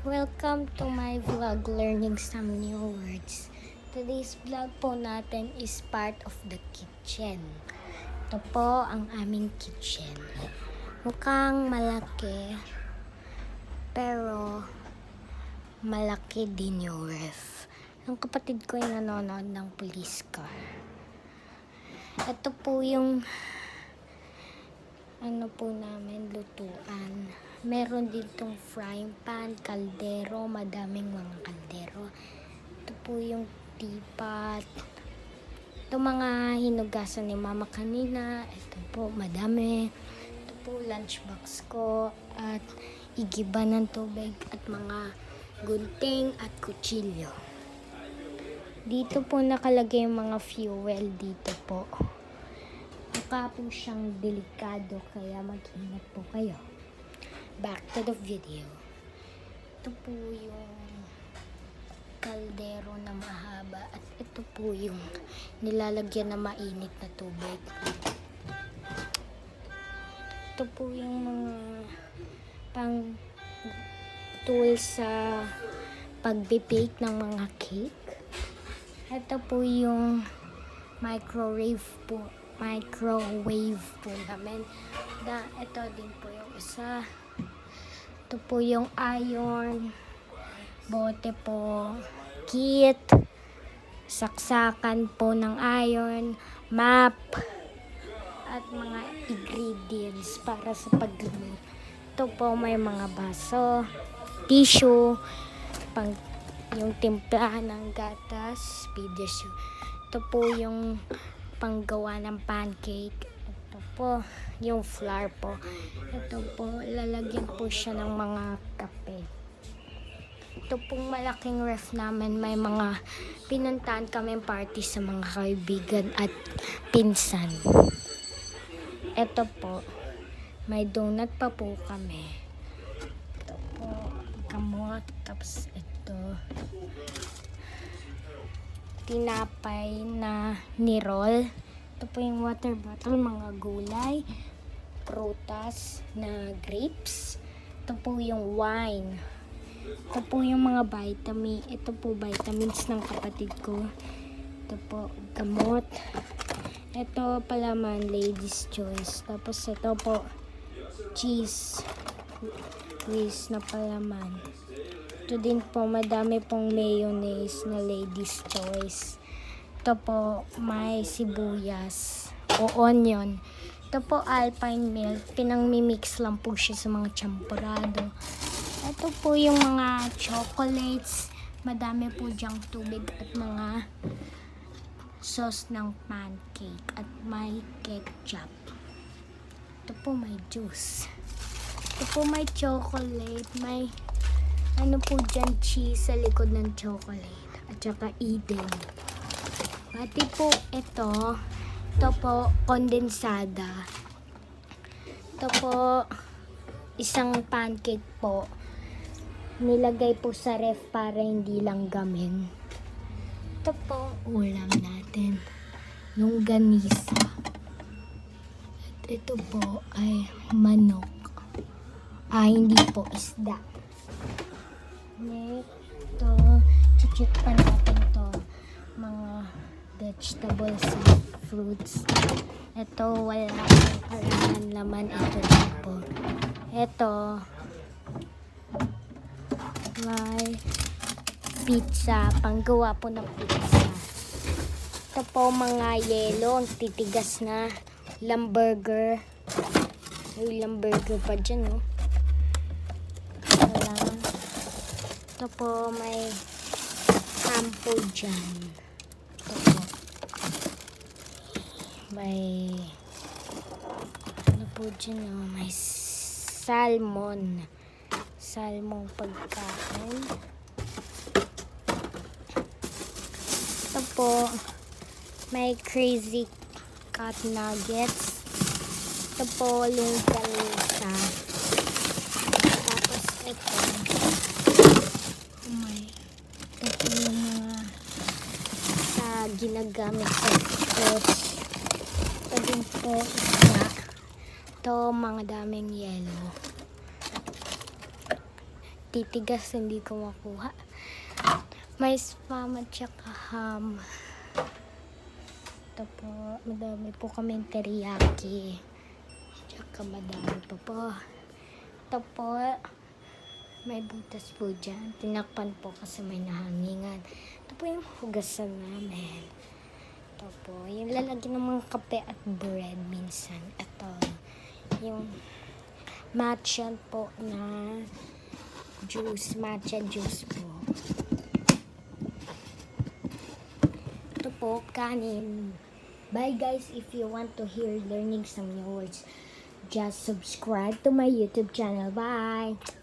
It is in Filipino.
Welcome to my vlog, learning some new words. Today's vlog po natin is part of the kitchen. Ito po ang aming kitchen. Mukhang malaki, pero malaki din yung ref. Ang kapatid ko ay nanonood ng police car. Ito po yung namin lutuan. Meron ditong frying pan, kaldero, madaming mga kaldero. Ito po yung teapot. Ito mga hinugasan ni mama kanina. Ito po, madami. Ito po, lunchbox ko. At igiba ng tubig at mga gunting at kutsilyo. Dito po nakalagay yung mga fuel dito po. Mukha po siyang delikado, kaya mag-ingat po kayo. Back to the video. Ito po yung kaldero na mahaba at ito po yung nilalagyan na mainit na tubig. Ito po yung mga pang tools sa pagbe-bake ng mga cake. Ito po yung microwave po namin. Ito din po yung isa. Ito po yung iron, bote po, kit, saksakan po ng iron, map, at mga ingredients para sa pagluto. Ito po may mga baso, tissue, yung timplahan ng gatas, pidesyo. Ito po yung panggawa ng pancake. Ito po yung flour po. Ito po, lalagyan po siya ng mga kape. Ito pong malaking ref namin, may mga pinuntahan kami party sa mga kaibigan at pinsan. Ito po, may donut pa po kami. Ito po, kamot, tapos ito, tinapay na nirol. Ito po yung water bottle, mga gulay, prutas na grapes. Ito po yung wine. Ito po yung mga vitamin. Ito po vitamins ng kapatid ko. Ito po gamot. Ito palaman, ladies choice. Tapos ito po cheese whiz na palaman. Ito din po, madami pong mayonnaise na ladies choice. Ito po, may sibuyas o onion. Ito po, alpine milk. Pinang-mimix lang po siya sa mga champurado. Ito po yung mga chocolates. Madami po diyang tubig at mga sauce ng pancake. At may ketchup. Ito po, may juice. Ito po, may chocolate. May po dyan, cheese sa likod ng chocolate. At saka Eden. Pati po ito po kondensada. Ito po isang pancake po. Nilagay po sa ref para hindi lang gamin. Ito po ulam natin. Yung ganisa. At ito po ay manok. Hindi po isda. Ito, chichik pa natin to. Mga vegetables and fruits. Ito, wala akong laman. Ito din po. Ito, may pizza. Panggawa po ng pizza. Ito po, mga yelo. Ang titigas na lamburger. May lamburger pa dyan, no? Ito po, may hampo dyan. Ito po. May po dyan, oh, may salmon. Salmon pagkain. Ito po, may crazy cut nuggets. Ito po, longganisa. Tapos ito, ito po yung mga ginagamit sa sauce. Ito din po isda. Ito, mga daming yellow. titigas, hindi ko makuha. May spam at saka ham. Ito po, madami po kaming teriyaki. Tsaka madami pa po. Ito po, may butas po dyan. Tinakpan po kasi may nahangingan. Ito po yung hugasan namin. Ito po, yung lalagyan ng mga kape at bread minsan. Ito, yung matcha po na juice, matcha juice po. Ito po, kanin. Bye guys, if you want to hear learning some new words, just subscribe to my YouTube channel. Bye!